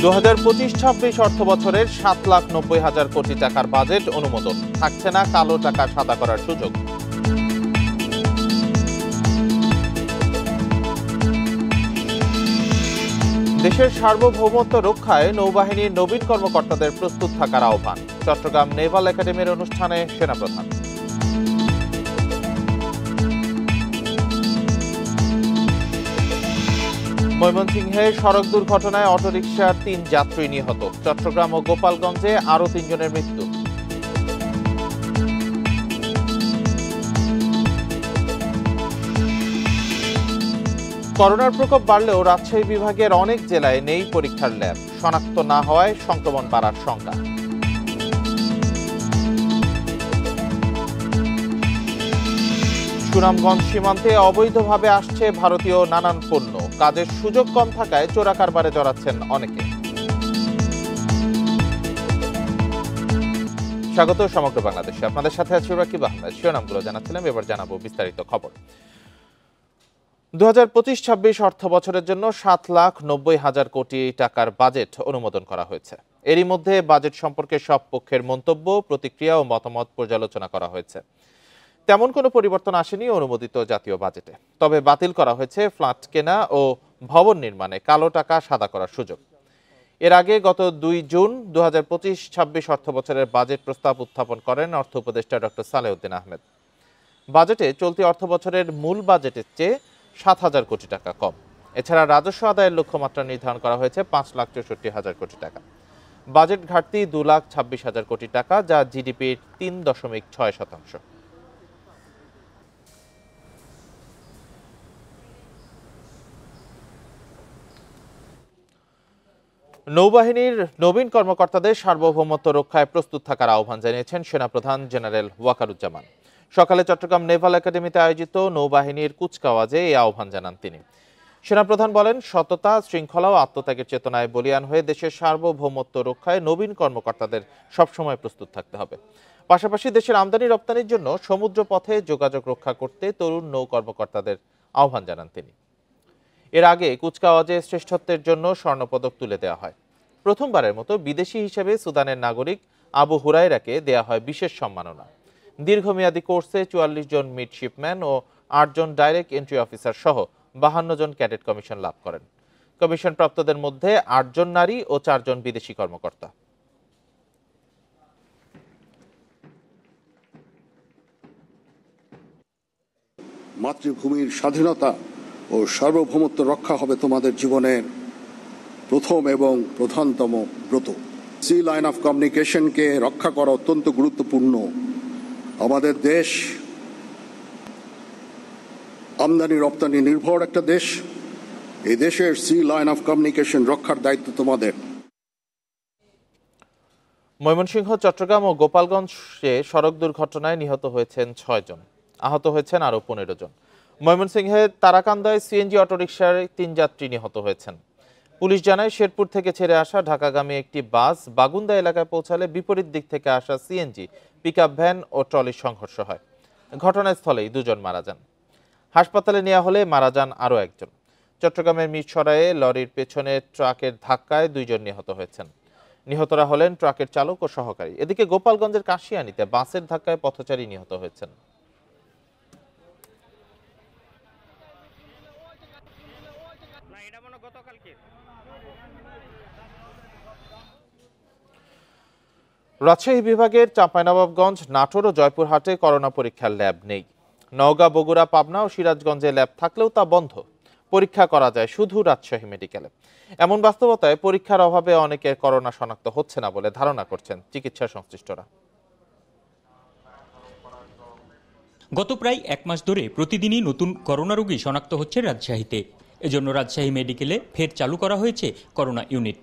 2025-26 অর্থবছরের 7,90,000 কোটি টাকার বাজেট অনুমোদন। থাকছে না কালো টাকা সাদা করার সুযোগ। দেশের সার্বভৌমত্ব রক্ষায় নৌবাহিনীর নবীন কর্মকর্তাদের প্রস্তুত থাকার আহ্বান। চট্টগ্রাম নেভাল একাডেমির অনুষ্ঠানে সেনাপ্রধান। ময়মনসিংহে সড়ক দুর্ঘটনায় অটোরিকশার 3 যাত্রী নিহত। চট্টগ্রাম ও গোপালগঞ্জে আরও 3 জনের মৃত্যু। করোনার প্রকোপ বাড়লেও রাজশাহী বিভাগের অনেক জেলায় নেই পরীক্ষার ল্যাব। শনাক্ত না হওয়ায় সংক্রমণ বাড়ার শঙ্কা। সুনামগঞ্জ সীমান্তে অবৈধভাবে আসছে ভারতীয় নানান পণ্য। কাজের সুযোগ কম থাকায় চোরা কারবারে জড়াচ্ছেন অনেকে। স্বাগত সমগ্র বাংলাদেশে, আপনাদের সাথে আছি রাকিব আহমেদ। শিরোনামগুলো জানাচ্ছিলাম, এবার জানাবো বিস্তারিত খবর। 2025-26 অর্থ বছরের জন্য 7,90,000 কোটি টাকার বাজেট অনুমোদন করা হয়েছে। এরই মধ্যে বাজেট সম্পর্কে সব পক্ষের মন্তব্য, প্রতিক্রিয়া ও মতামত পর্যালোচনা করা হয়েছে। তেমন কোনো পরিবর্তন আসেনি অনুমোদিত জাতীয় বাজেটে। তবে বাতিল করা হয়েছে ফ্ল্যাট কেনা ও ভবন নির্মাণে কালো টাকা সাদা করার সুযোগ। এর আগে গত 2 জুন 2025-26 অর্থ বছরের বাজেট প্রস্তাব উত্থাপন করেন অর্থ উপদেষ্টা ডক্টর সালেউদ্দিন আহমেদ। বাজেটে চলতি অর্থ বছরের মূল বাজেটের চেয়ে 7,000 কোটি টাকা কম। এছাড়া রাজস্ব আদায়ের লক্ষ্যমাত্রা নির্ধারণ করা হয়েছে 5,64,000 কোটি টাকা। বাজেট ঘাটতি 2,26,000 কোটি টাকা, যা জিডিপির 3.6%। নৌবাহিনীর নবীন কর্মকর্তাদের সার্বভৌমত্ব রক্ষায় প্রস্তুত থাকার আহ্বান জানিয়েছেন সেনাপ্রধান জেনারেল ওয়াকারুজ্জামান। সকালে চট্টগ্রাম নেভাল একাডেমিতে আয়োজিত নৌবাহিনীর কুচকাওয়াজে এই আহ্বান জানান তিনি। সেনাপ্রধান বলেন, সততা, শৃঙ্খলা ও আত্মত্যাগের চেতনায় বলীয়ান হয়ে দেশের সার্বভৌমত্ব রক্ষায় নবীন কর্মকর্তাদের সবসময় প্রস্তুত থাকতে হবে। পাশাপাশি দেশের আমদানি রপ্তানির জন্য সমুদ্র পথে যোগাযোগ রক্ষা করতে তরুণ নৌ কর্মকর্তাদের আহ্বান জানান তিনি। এর আগে কুচকাওয়াজে শ্রেষ্ঠত্বের জন্য স্বর্ণপদক তুলে দেওয়া হয়। প্রথমবারের মতো বিদেশি হিসেবে সুদানের নাগরিক আবু হুরাইরাকে দেয়া হয় বিশেষ সম্মাননা। দীর্ঘমেয়াদী কোর্সে 44 জন মিডশিপম্যান ও 8 জন ডাইরেক্ট এন্ট্রি অফিসার সহ 52 জন ক্যাডেট কমিশন লাভ করেন। কমিশন প্রাপ্তদের মধ্যে 8 জন নারী ও 4 জন বিদেশি কর্মকর্তা। মাতৃভূমির স্বাধীনতা ও সার্বভৌমত্ব রক্ষা হবে তোমাদের জীবনের প্রথম এবং প্রধানতম ব্রত। সি লাইন অফ কমিউনিকেশনকে রক্ষা করা অত্যন্ত গুরুত্বপূর্ণ। আমাদের দেশ আমদানি রপ্তানি নির্ভর একটা দেশ। এই দেশের সি লাইন অফ কমিউনিকেশন রক্ষার দায়িত্ব তোমাদের। ময়মনসিংহ, চট্টগ্রাম ও গোপালগঞ্জে সড়ক দুর্ঘটনায় নিহত হয়েছেন 6 জন, আহত হয়েছেন আরও 15 জন। ময়মনসিংহে তারাকান্দায় সিএনজি অটোরিকশার 3 যাত্রী নিহত হয়েছেন। পুলিশ জানায়, শেরপুর থেকে ছেড়ে আসা ঢাকাগামী একটি বাস বাগুন্দা এলাকায় পৌঁছালে বিপরীত দিক থেকে আসা সিএনজি, পিকআপ ভ্যান ও ট্রলির সংঘর্ষ হয়। ঘটনাস্থলেই 2 জন মারা যান। হাসপাতালে নেওয়া হলে মারা যান আরও 1 জন। চট্টগ্রামের মিরসরাইয়ে লরির পেছনে ট্রাকের ধাক্কায় 2 জন নিহত হয়েছেন। নিহতরা হলেন ট্রাকের চালক ও সহকারী। এদিকে গোপালগঞ্জের কাশিয়ানীতে বাসের ধাক্কায় পথচারী নিহত হয়েছেন। রাজশাহী বিভাগের চাঁপাইনবাবগঞ্জ, নাটোর ও জয়পুরহাটে করোনা পরীক্ষার ল্যাব নেই। নওগাঁ, বগুড়া, পাবনা ও সিরাজগঞ্জে ল্যাব থাকলেও তা বন্ধ। পরীক্ষা করা যায় শুধু রাজশাহী মেডিকেলে। এমন বাস্তবতায় পরীক্ষার অভাবে অনেকের করোনা শনাক্ত হচ্ছে না বলে ধারণা করছেন চিকিৎসা সংশ্লিষ্টরা। গত প্রায় 1 মাস ধরে প্রতিদিনই নতুন করোনা রোগী শনাক্ত হচ্ছে রাজশাহীতে। এজন্য রাজশাহী মেডিকেলে ফের চালু করা হয়েছে করোনা ইউনিট।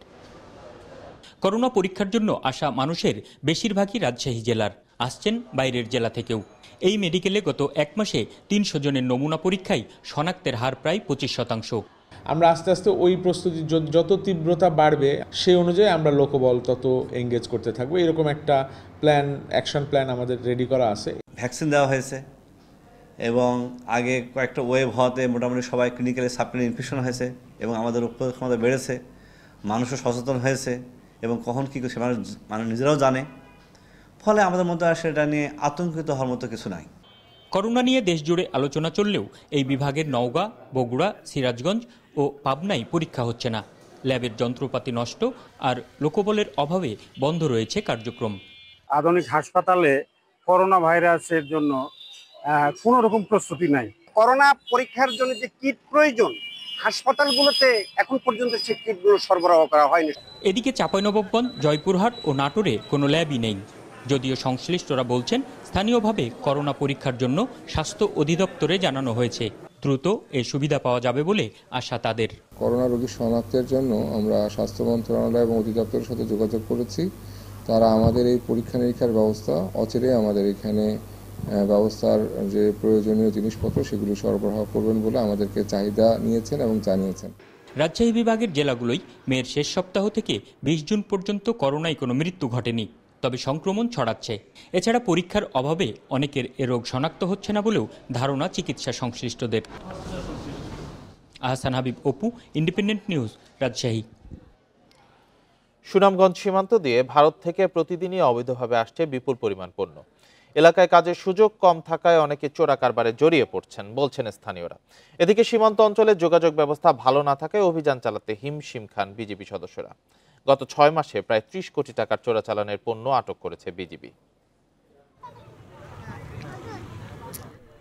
করোনা পরীক্ষার জন্য আসা মানুষের বেশিরভাগই রাজশাহী জেলার, আসছেন বাইরের জেলা থেকেও। এই মেডিকেলে গত 1 মাসে 300 জনের নমুনা পরীক্ষায় শনাক্তের হার প্রায় 25%। আমরা আস্তে আস্তে ওই প্রস্তুতি যত তীব্রতা বাড়বে সেই অনুযায়ী আমরা লোকবল তত এঙ্গেজ করতে থাকবো। এরকম একটা অ্যাকশন প্ল্যান আমাদের রেডি করা আছে। ভ্যাকসিন দেওয়া হয়েছে এবং আগে কয়েকটা ওয়েভ হওয়াতে মোটামুটি সবাই ক্লিনিক্যালি সাবক্লিনিক ইনফেকশন হয়েছে এবং আমাদের রোগ প্রতিরোধ ক্ষমতা বেড়েছে। মানুষও সচেতন হয়েছে এবং কখন কী করছে মানুষ নিজেরাও জানে, ফলে আমাদের মধ্যে আর সেটা নিয়ে আতঙ্কিত হওয়ার মতো কিছু নাই। করোনা নিয়ে দেশজুড়ে আলোচনা চললেও এই বিভাগের নওগাঁ, বগুড়া, সিরাজগঞ্জ ও পাবনায় পরীক্ষা হচ্ছে না। ল্যাবের যন্ত্রপাতি নষ্ট আর লোকবলের অভাবে বন্ধ রয়েছে কার্যক্রম। আধুনিক হাসপাতালে করোনা ভাইরাসের জন্য কোনো রকম প্রস্তুতি নাই। করোনা পরীক্ষার জন্য যে কিট প্রয়োজন হাসপাতালগুলোতে এখন পর্যন্ত সেই কিটগুলো সরবরাহ করা হয়নি। এদিকে চাঁপাইনবাবগঞ্জ, জয়পুরহাট ও নাটোরে কোনো ল্যাবই নেই। যদিও সংশ্লিষ্টরা বলছেন স্থানীয়ভাবে করোনা পরীক্ষার জন্য স্বাস্থ্য অধিদপ্তরে জানানো হয়েছে। দ্রুত এই সুবিধা পাওয়া যাবে বলে আশা তাদের। করোনা রোগী শনাক্তের জন্য আমরা স্বাস্থ্য মন্ত্রণালয় এবং অধিদপ্তরের সাথে যোগাযোগ করেছি। তারা আমাদের এই পরীক্ষা নিরীক্ষার ব্যবস্থা অচিরে আমাদের এখানে ব্যবস্থার যে প্রয়োজনীয় জিনিসপত্র সেগুলো সরবরাহ করবেন বলে আমাদেরকে চাহিদা নিয়েছেন এবং জানিয়েছেন। রাজশাহী বিভাগের জেলাগুলোই মের শেষ সপ্তাহ থেকে 20 জুন পর্যন্ত করোনায় কোনো মৃত্যু ঘটেনি, তবে সংক্রমণ ছড়াচ্ছে। এছাড়া পরীক্ষার অভাবে অনেকের এ রোগ শনাক্ত হচ্ছে না বলেও ধারণা চিকিৎসা সংশ্লিষ্টদের। Ahsan Habib, Apu, independent news, Rajshahi. সুনামগঞ্জ সীমান্ত দিয়ে ভারত থেকে প্রতিদিনই অবৈধভাবে আসছে বিপুল পরিমাণ পণ্য। এলাকায় কাজের সুযোগ কম থাকায় অনেকে চোরা কারবারে জড়িয়ে পড়ছেন বলছেন স্থানীয়রা। এদিকে সীমান্ত অঞ্চলে যোগাযোগ ব্যবস্থা ভালো না থাকায় অভিযান চালাতে হিমশিম খান বিজিবি সদস্যরা। গত 6 মাসে প্রায় 30 কোটি টাকার চোরাচালানের পণ্য আটক করেছে বিজিবি।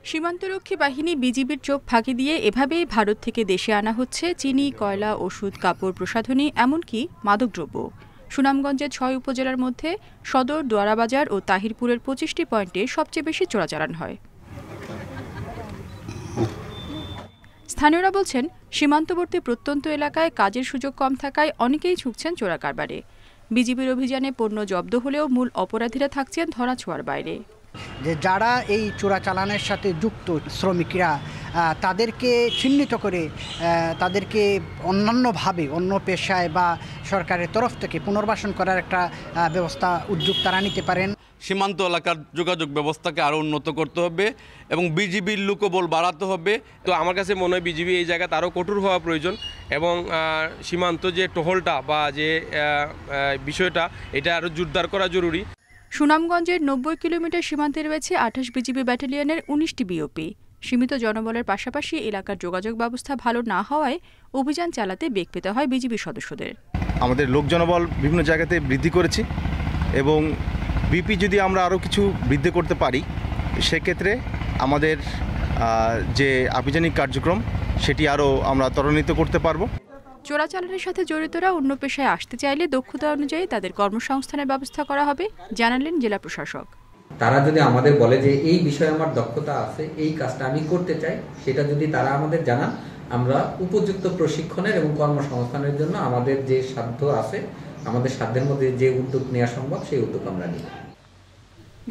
সীমান্তরক্ষী বাহিনী বিজিবির চোখ ফাঁকি দিয়ে এভাবেই ভারত থেকে দেশে আনা হচ্ছে চিনি, কয়লা, ওষুধ, কাপড়, প্রসাধনী, এমনকি মাদকদ্রব্য। সুনামগঞ্জের 6 উপজেলার মধ্যে সদর, দোয়ারাবাজার ও তাহিরপুরের 25টি পয়েন্টে সবচেয়ে বেশি চোরাচালান হয়। স্থানীয়রা বলছেন, সীমান্তবর্তী প্রত্যন্ত এলাকায় কাজের সুযোগ কম থাকায় অনেকেই ঝুঁকছেন চোরা কারবারে। বিজিবির অভিযানে পণ্য জব্দ হলেও মূল অপরাধীরা থাকছেন ধরাছোঁয়ার বাইরে। যে যারা এই চোরাচালানের সাথে যুক্ত শ্রমিকরা তাদেরকে চিহ্নিত করে তাদেরকে অন্যান্যভাবে অন্য পেশায় বা সরকারের তরফ থেকে পুনর্বাসন করার একটা ব্যবস্থা উদ্যোগ তারা নিতে পারেন। সীমান্ত এলাকার যোগাযোগ ব্যবস্থাকে আরও উন্নত করতে হবে এবং বিজিবির লোকবল বাড়াতে হবে। তো আমার কাছে মনে হয় বিজিবি এই জায়গাতে আরও কঠোর হওয়া প্রয়োজন এবং সীমান্ত যে টহলটা বা যে বিষয়টা এটা আরও জোরদার করা জরুরি। সুনামগঞ্জের 90 কিলোমিটার সীমান্তে রয়েছে 28 বিজিবি ব্যাটালিয়নের 19টি বিওপি। সীমিত জনবলের পাশাপাশি এলাকার যোগাযোগ ব্যবস্থা ভালো না হওয়ায় অভিযান চালাতে বেগ পেতে হয় বিজিবি সদস্যদের। আমাদের লোক জনবল বিভিন্ন জায়গাতে বৃদ্ধি করেছি এবং বিপি যদি আমরা আরও কিছু বৃদ্ধি করতে পারি সেক্ষেত্রে আমাদের যে আভিযানিক কার্যক্রম সেটি আরও আমরা ত্বরান্বিত করতে পারবো। চোরাচালানের সাথে জড়িতরা অন্য পেশায় আসতে চাইলে দক্ষতা অনুযায়ী তাদের কর্মসংস্থানের ব্যবস্থা করা হবে, জানালেন জেলা প্রশাসক। তারা যদি আমাদের বলে যে এই বিষয়ে আমার দক্ষতা আছে, এই কাজটা আমি করতে চাই, সেটা যদি তারা আমাদের জানান, আমরা উপযুক্ত প্রশিক্ষণের এবং কর্মসংস্থানের জন্য আমাদের যে সাধ্য আছে, আমাদের সাধ্যের মধ্যে যে উদ্যোগ নেওয়া সম্ভব সেই উদ্যোগ আমরা নিই।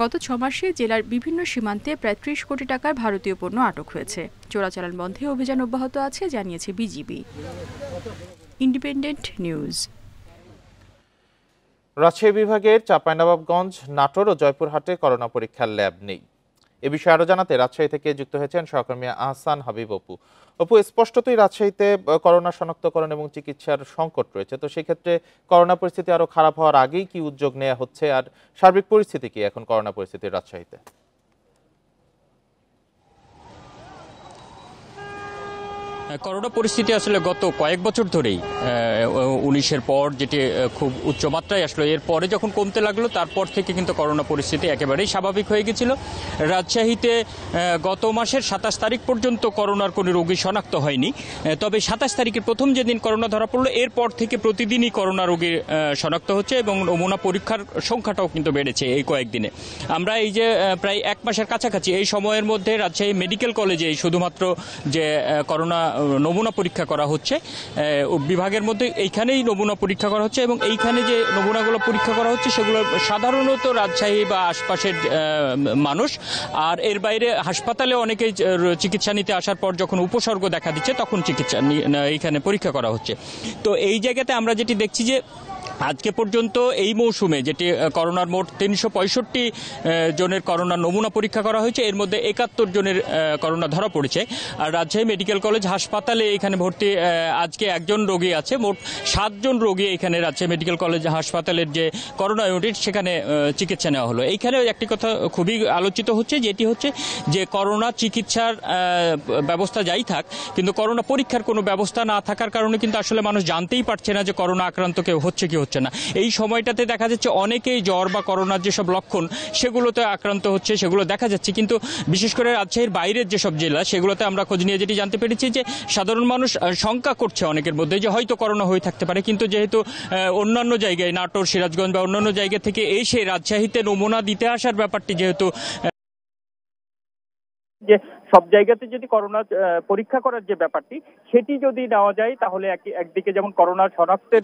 গত 6 মাসে জেলার বিভিন্ন সীমান্তে প্রায় 30 কোটি টাকার ভারতীয় পণ্য আটক হয়েছে। চোরাচালান বন্ধে অভিযান অব্যাহত আছে, জানিয়েছে বিজিবি। Independent news. রাজশাহী বিভাগের চাঁপাইনবাবগঞ্জ, নাটোর ও জয়পুরহাটে করোনা পরীক্ষার ল্যাব নেই। এ বিষয়ে আরো জানাতে রাজশাহী থেকে যুক্ত হয়েছেন সহকর্মী আহসান হাবিব। অপু, স্পষ্টতই রাজশাহীতে করোনা শনাক্তকরণ এবং চিকিৎসার সংকট রয়েছে, তো সেক্ষেত্রে করোনা পরিস্থিতি আরো খারাপ হওয়ার আগেই কি উদ্যোগ নেওয়া হচ্ছে, আর সার্বিক পরিস্থিতি কি এখন করোনা পরিস্থিতি রাজশাহীতে? করোনা পরিস্থিতি আসলে গত কয়েক বছর ধরেই 19-এর পর যেটি খুব উচ্চমাত্রায় আসলো, এরপরে যখন কমতে লাগলো তারপর থেকে কিন্তু করোনা পরিস্থিতি একেবারেই স্বাভাবিক হয়ে গেছিল। রাজশাহীতে গত মাসের 27 তারিখ পর্যন্ত করোনার কোনো রোগী শনাক্ত হয়নি, তবে 27 তারিখের প্রথম যেদিন করোনা ধরা পড়লো এরপর থেকে প্রতিদিনই করোনা রোগী শনাক্ত হচ্ছে এবং নমুনা পরীক্ষার সংখ্যাটাও কিন্তু বেড়েছে এই কয়েকদিনে। আমরা এই যে প্রায় 1 মাসের কাছাকাছি এই সময়ের মধ্যে রাজশাহী মেডিকেল কলেজে শুধুমাত্র যে করোনা নমুনা পরীক্ষা করা হচ্ছে বিভাগের মধ্যে, এইখানেই নমুনা পরীক্ষা করা হচ্ছে এবং এইখানে যে নমুনাগুলো পরীক্ষা করা হচ্ছে সেগুলো সাধারণত রাজশাহী বা আশপাশের মানুষ, আর এর বাইরে হাসপাতালে অনেকেই চিকিৎসা নিতে আসার পর যখন উপসর্গ দেখা দিচ্ছে তখন চিকিৎসা এইখানে পরীক্ষা করা হচ্ছে। তো এই জায়গাতে আমরা যেটি দেখছি যে আজকে পর্যন্ত এই মৌসুমে যেটি করোনার মোট 365 জনের করোনা নমুনা পরীক্ষা করা হয়েছে, এর মধ্যে 71 জনের করোনা ধরা পড়েছে। আর রাজশাহী মেডিকেল কলেজ হাসপাতালে এখানে ভর্তি আজকে একজন রোগী আছে, মোট 7 জন রোগী এখানে রাজশাহী মেডিকেল কলেজ হাসপাতালের যে করোনা ইউনিট সেখানে চিকিৎসা নেওয়া হলো। এইখানে একটি কথা খুবই আলোচিত হচ্ছে, যেটি হচ্ছে যে করোনা চিকিৎসার ব্যবস্থা যাই থাক, কিন্তু করোনা পরীক্ষার কোনো ব্যবস্থা না থাকার কারণে কিন্তু আসলে মানুষ জানতেই পারছে না যে করোনা আক্রান্ত কেউ হচ্ছে কি হচ্ছে না। এই সময়টাতে দেখা যাচ্ছে অনেকেই জ্বর বা করোনার যেসব লক্ষণ সেগুলোতে আক্রান্ত হচ্ছে, সেগুলো দেখা যাচ্ছে। কিন্তু বিশেষ করে রাজশাহীর বাইরের যেসব জেলা সেগুলোতে আমরা খোঁজ নিয়ে যেটি জানতে পেরেছি যে সাধারণ মানুষ শঙ্কা করছে অনেকের মধ্যে যে হয়তো করোনা হয়ে থাকতে পারে, কিন্তু যেহেতু অন্যান্য জায়গায় নাটোর, সিরাজগঞ্জ বা অন্যান্য জায়গা থেকে এসে রাজশাহীতে নমুনা দিতে আসার ব্যাপারটি যেহেতু যে সব জায়গাতে যদি করোনা পরীক্ষা করার যে ব্যাপারটি সেটি যদি নেওয়া যায় তাহলে একদিকে যেমন করোনা শনাক্তের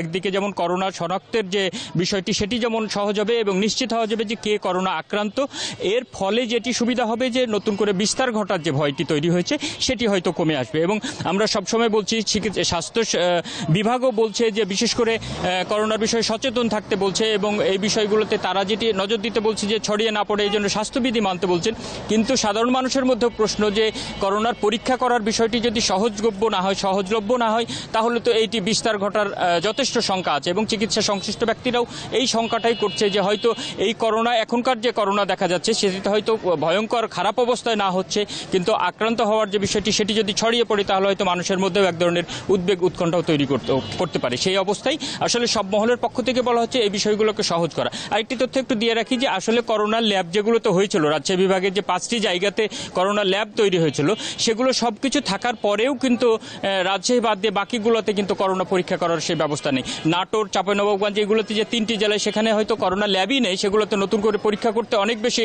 একদিকে যেমন করোনা শনাক্তের যে বিষয়টি সেটি যেমন সহজ হবে এবং নিশ্চিত হওয়া যাবে যে কে করোনা আক্রান্ত। এর ফলে যেটি সুবিধা হবে যে নতুন করে বিস্তার ঘটার যে ভয়টি তৈরি হয়েছে সেটি হয়তো কমে আসবে। এবং আমরা সবসময় বলছি, স্বাস্থ্য বিভাগও বলছে যে বিশেষ করে করোনার বিষয়ে সচেতন থাকতে বলছে এবং এই বিষয়গুলোতে তারা যেটি নজর দিতে বলছে যে ছড়িয়ে না পড়ে এই জন্য স্বাস্থ্যবিধি মানতে বলছেন। কিন্তু সাধারণ মানুষের মধ্যে প্রশ্ন যে করোনার পরীক্ষা করার বিষয়টি যদি সহজলভ্য না হয় তাহলে তো এইটি বিস্তার ঘটার যথেষ্ট শঙ্কা আছে এবং চিকিৎসা সংশ্লিষ্ট ব্যক্তিরাও এই শঙ্কাটাই করছে যে হয়তো এই করোনা এখনকার যে করোনা দেখা যাচ্ছে সেটিতে হয়তো ভয়ঙ্কর খারাপ অবস্থায় না হচ্ছে, কিন্তু আক্রান্ত হওয়ার যে বিষয়টি সেটি যদি ছড়িয়ে পড়ে তাহলে হয়তো মানুষের মধ্যেও এক ধরনের উদ্বেগ উৎকণ্ঠাও তৈরি করতে পারে। সেই অবস্থায় আসলে সব মহলের পক্ষ থেকে বলা হচ্ছে এই বিষয়গুলোকে সহজ করা। আরেকটি তথ্য একটু দিয়ে রাখি যে আসলে করোনার ল্যাব যেগুলোতে হয়েছিল রাজশাহী বিভাগের যে 5টি জায়গাতে করোনা ল্যাব তৈরি হয়েছিল সেগুলো সবকিছু থাকার পরেও কিন্তু রাজশাহী বাদ দিয়ে বাকিগুলোতে কিন্তু করোনা পরীক্ষা করার সেই ব্যবস্থা নেই। নাটোর, চাঁপাইনবাবগঞ্জ এগুলোতে যে 3টি জেলায় সেখানে হয়তো করোনা ল্যাবই নেই, সেগুলোতে নতুন করে পরীক্ষা করতে অনেক বেশি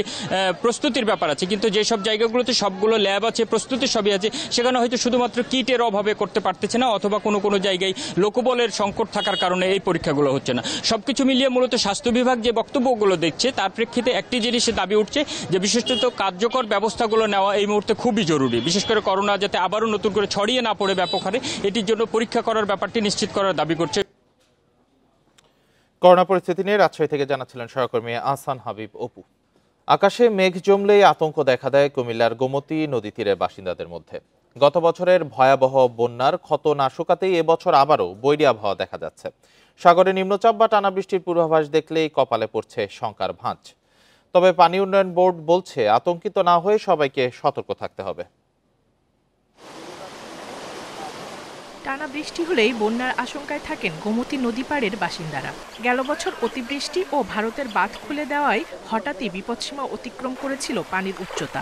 প্রস্তুতির ব্যাপার আছে। কিন্তু যেসব জায়গাগুলোতে সবগুলো ল্যাব আছে, প্রস্তুতি সবই আছে, সেখানে হয়তো শুধুমাত্র কিটের অভাবে করতে পারতেছে না, অথবা কোনো জায়গায় লোকবলের সংকট থাকার কারণে এই পরীক্ষাগুলো হচ্ছে না। সবকিছু মিলিয়ে মূলত স্বাস্থ্য বিভাগ যে বক্তব্যগুলো দিচ্ছে তার প্রেক্ষিতে একটি জিনিসের দাবি উঠছে যে বিশেষত কার্যকর ব্যবস্থাগুলো নেওয়া এই মুহূর্তে খুবই জরুরি। বিশেষ করে করোনা যাতে আবারও নতুন করে ছড়িয়ে না পড়ে ব্যাপক হারে, এটির জন্য পরীক্ষা করার ব্যাপারটি নিশ্চিত করার দাবি করছে। করোনা পরিস্থিতি নিয়ে রাজশাহী থেকে জানাচ্ছিলেন সহকর্মী আহসান হাবিব অপু। আকাশে মেঘ জমলেই আতঙ্ক দেখা দেয় কুমিল্লার গোমতী নদী তীরের বাসিন্দাদের মধ্যে। গত বছরের ভয়াবহ বন্যার ক্ষত না শুকাতেই এবছর আবারও বৈরী আবহাওয়া দেখা যাচ্ছে। সাগরে নিম্নচাপ বা টানা বৃষ্টির পূর্বাভাস দেখলেই কপালে পড়ছে শঙ্কার ভাঁজ। তবে পানি উন্নয়ন বোর্ড বলছে আতঙ্কিত না হয়ে সবাইকে সতর্ক থাকতে হবে। টানা বৃষ্টি হলেই বন্যার আশঙ্কায় থাকেন গোমতী নদী পাড়ের বাসিন্দারা। গেল বছর অতিবৃষ্টি ও ভারতের বাঁধ খুলে দেওয়ায় হঠাৎই বিপদসীমা অতিক্রম করেছিল পানির উচ্চতা।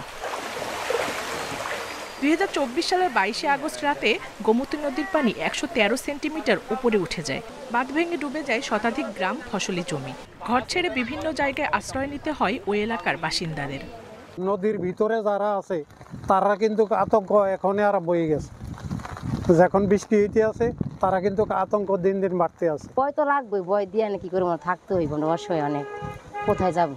2024 সালের 22 আগস্ট রাতে গোমতী নদীর পানি 113 সেন্টিমিটার উপরে উঠে যায়। বাঁধ ভেঙে ডুবে যায় শতাধিক গ্রাম, ফসলি জমি। ঘর ছেড়ে বিভিন্ন জায়গায় আশ্রয় নিতে হয় ওই এলাকার বাসিন্দাদের। নদীর ভিতরে যারা আছে তারা কিন্তু আতঙ্ক এখনই আরম্ভ হয়ে গেছে। যখন বৃষ্টি হইতে আছে তারা কিন্তু আতঙ্ক দিন দিন বাড়তে আছে। ভয় তো লাগবে, ভয় দিয়ে কি করে থাকতে হইব, অবশ্যই অনেক। কোথায় যাব,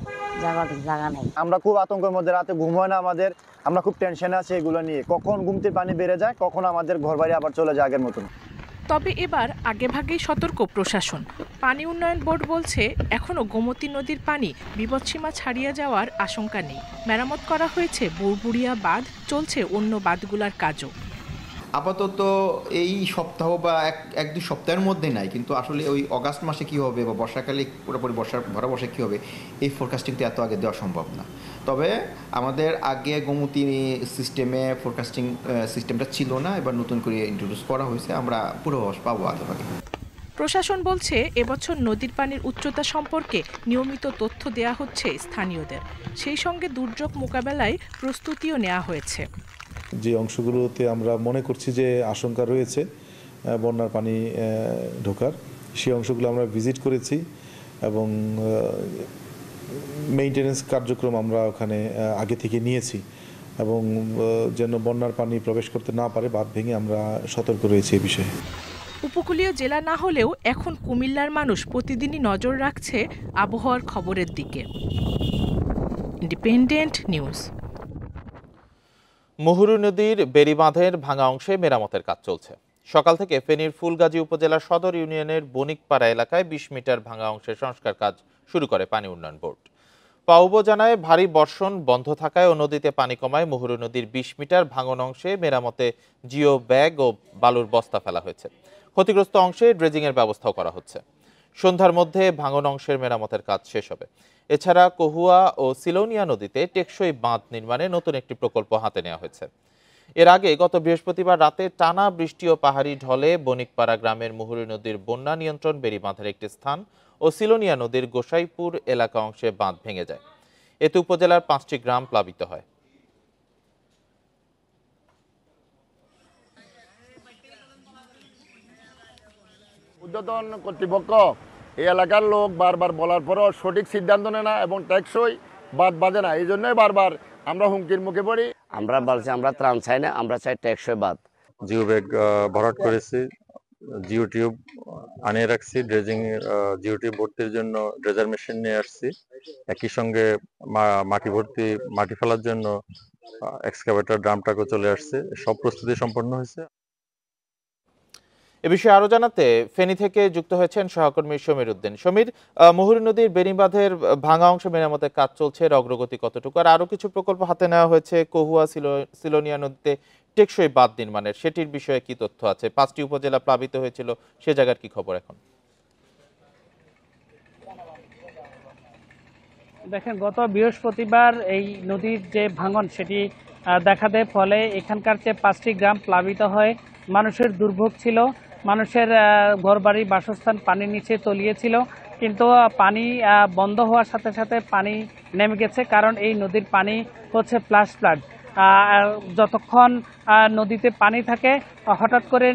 যাবার জায়গা নেই। আমরা খুব আতঙ্কের মধ্যে, রাতে ঘুম হয় না আমাদের। আমরা খুব টেনশনে আছি এগুলো নিয়ে, কখন ঘুমতে পানি বেড়ে যায়, কখন আমাদের ঘরবাড়ি আবার চলে যায় আগের মতন। তবে এবার আগেভাগেই সতর্ক প্রশাসন। পানি উন্নয়ন বোর্ড বলছে এখনো গোমতী নদীর পানি বিপদসীমা ছাড়িয়ে যাওয়ার আশঙ্কা নেই। মেরামত করা হয়েছে বুড়বুড়িয়া বাঁধ, চলছে অন্য বাঁধগুলোর কাজও। আপাতত এই সপ্তাহ বা এক দুই সপ্তাহের মধ্যে নাই, কিন্তু আসলে ওই অগাস্ট মাসে কি হবে বা বর্ষাকালে পুরোপুরি ভরা বর্ষা কী হবে এই ফোরকাস্টিং তো এত আগে দেওয়া সম্ভব না। তবে আমাদের আগে গোমতী সিস্টেমে ফোরকাস্টিং সিস্টেমটা ছিল না, এবার নতুন করে ইন্ট্রোডিউস করা হয়েছে। আমরা পূর্বাভাস পাবো আগেভাগে। প্রশাসন বলছে এবছর নদীর পানির উচ্চতা সম্পর্কে নিয়মিত তথ্য দেয়া হচ্ছে স্থানীয়দের। সেই সঙ্গে দুর্যোগ মোকাবেলায় প্রস্তুতিও নেওয়া হয়েছে। যে অংশগুলোতে আমরা মনে করছি যে আশঙ্কা রয়েছে বন্যার পানি ঢোকার, সেই অংশগুলো আমরা ভিজিট করেছি এবং মেইনটেনেন্স কার্যক্রম আমরা ওখানে আগে থেকে নিয়েছি এবং যেন বন্যার পানি প্রবেশ করতে না পারে বাঁধ ভেঙে আমরা সতর্ক রয়েছি এই বিষয়ে। উপকূলীয় জেলা না হলেও এখন কুমিল্লার মানুষ প্রতিদিনই নজর রাখছে আবহাওয়ার খবরের দিকে। Independent news. মুহুরী নদীর বেড়িবাঁধের ভাঙা অংশে মেরামতের কাজ চলছে। সকাল থেকে ফেনীর ফুলগাজী উপজেলার সদর ইউনিয়নের বণিকপাড়া এলাকায় ২০ মিটার ভাঙা অংশের সংস্কার কাজ শুরু করে পানি উন্নয়ন বোর্ড। পাউবো জানায় ভারী বর্ষণ বন্ধ থাকায় ও নদীতে পানি কমায় মুহুরী নদীর ২০ মিটার ভাঙন অংশে মেরামতে জিও ব্যাগ ও বালুর বস্তা ফেলা হয়েছে। ক্ষতিগ্রস্ত অংশে ড্রেজিংয়ের ব্যবস্থাও করা হচ্ছে। সন্ধ্যার মধ্যে ভাঙন অংশের মেরামতের কাজ শেষ হবে। এছাড়া কহুয়া ও সিলোনিয়া নদীতে টেকসই বাঁধ নির্মাণে নতুন একটি প্রকল্প হাতে নেওয়া হয়েছে। এর আগে গত বৃহস্পতিবার রাতে টানা বৃষ্টি ও পাহাড়ি ঢলে বণিকপাড়া গ্রামের মুহুরী নদীর বন্যা নিয়ন্ত্রণ বেড়ি বাঁধের একটি স্থান ও সিলোনিয়া নদীর গোসাইপুর এলাকা অংশে বাঁধ ভেঙে যায়। এতে উপজেলার ৫টি গ্রাম প্লাবিত হয়। ঊর্ধ্বতন কর্তৃপক্ষ এই এলাকার লোক বারবার বলার পরও সঠিক সিদ্ধান্ত নেয় না এবং টেকসই বাঁধ বাঁধে না। এই জন্যই বারবার আমরা হুমকির মুখে পড়ি। আমরা বলছি আমরা ত্রাণ চাই না, আমরা চাই টেকসই বাঁধ। জিও ব্যাগ ভরাট করেছি, জিও টিউব আনিয়ে রাখছি, ড্রেজিং জিও টিউব ভর্তির জন্য ড্রেজার মেশিন নিয়ে আসছি। একই সঙ্গে মাটি ভর্তি মাটি ফেলার জন্য এক্সকাভেটর ড্রামটাকে চলে আসছে। সব প্রস্তুতি সম্পন্ন হয়েছে। এ বিষয়ে আরো জানাতে ফেনী থেকে যুক্ত হয়েছেন সহকর্মী সমীর উদ্দিন। সমীর, মুহুরী নদীর বেড়িবাঁধের ভাঙা অংশ মেরামতের কাজ চলছে, অগ্রগতি কতটুকু? আর আরো কিছু প্রকল্প হাতে নেওয়া হয়েছে কহুয়া সিলোনিয়া নদীতে টেকসই বাঁধ নির্মাণের, সেটির বিষয়ে কি তথ্য আছে? 5টি উপজেলা প্লাবিত হয়েছিল, সে জায়গার কি খবর এখন? দেখেন, গত বৃহস্পতিবার এই নদীর যে ভাঙন সেটি দেখা দেয়, ফলে এখানকার যে 5টি গ্রাম প্লাবিত হয়। মানুষের দুর্ভোগ ছিল, মানুষের ঘরবাড়ি বাসস্থান পানির নিচে তলিয়েছিল, কিন্তু পানি বন্ধ হওয়ার সাথে সাথে পানি নেমে গেছে, কারণ এই নদীর পানি হচ্ছে ফ্ল্যাশ ফ্লাড। যতক্ষণ নদীতে পানি থাকে হঠাৎ করে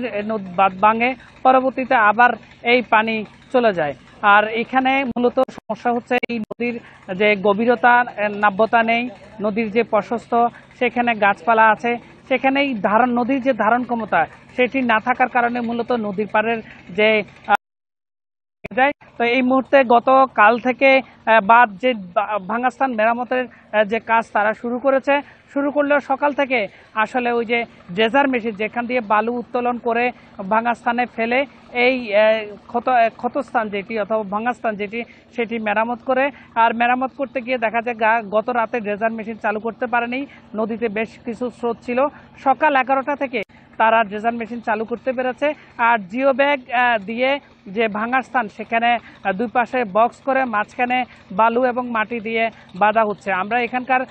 বাঁধ ভাঙে, পরবর্তীতে আবার এই পানি চলে যায়। আর এখানে মূলত সমস্যা হচ্ছে এই নদীর যে গভীরতা নাব্যতা নেই, নদীর যে প্রশস্ত সেখানে গাছপালা আছে, সেখানেই নদীর যে ধারণ ক্ষমতা সেটি না থাকার কারণে মূলত নদীর পাড়ের যে যায়। তো এই মুহূর্তে গতকাল থেকে বাঁধ যে ভাঙাস্থান মেরামতের যে কাজ তারা শুরু করলেও সকাল থেকে আসলে ওই যে ড্রেজার মেশিন যেখান দিয়ে বালু উত্তোলন করে ভাঙাস্থানে ফেলে এই ক্ষতস্থান যেটি অথবা ভাঙাস্থান যেটি সেটি মেরামত করে। আর মেরামত করতে গিয়ে দেখা যায় গত রাতে ড্রেজার মেশিন চালু করতে পারেনি, নদীতে বেশ কিছু স্রোত ছিল। সকাল 11টা থেকে তারা ড্রেজার মেশিন চালু করতে পেরেছে। আর জিও ব্যাগ দিয়ে যে ভাঙার স্থান সেখানে দুই পাশে বক্স করে মাঝখানে বালু এবং মাটি দিয়ে বাঁধা হচ্ছে। আমরা এখানকার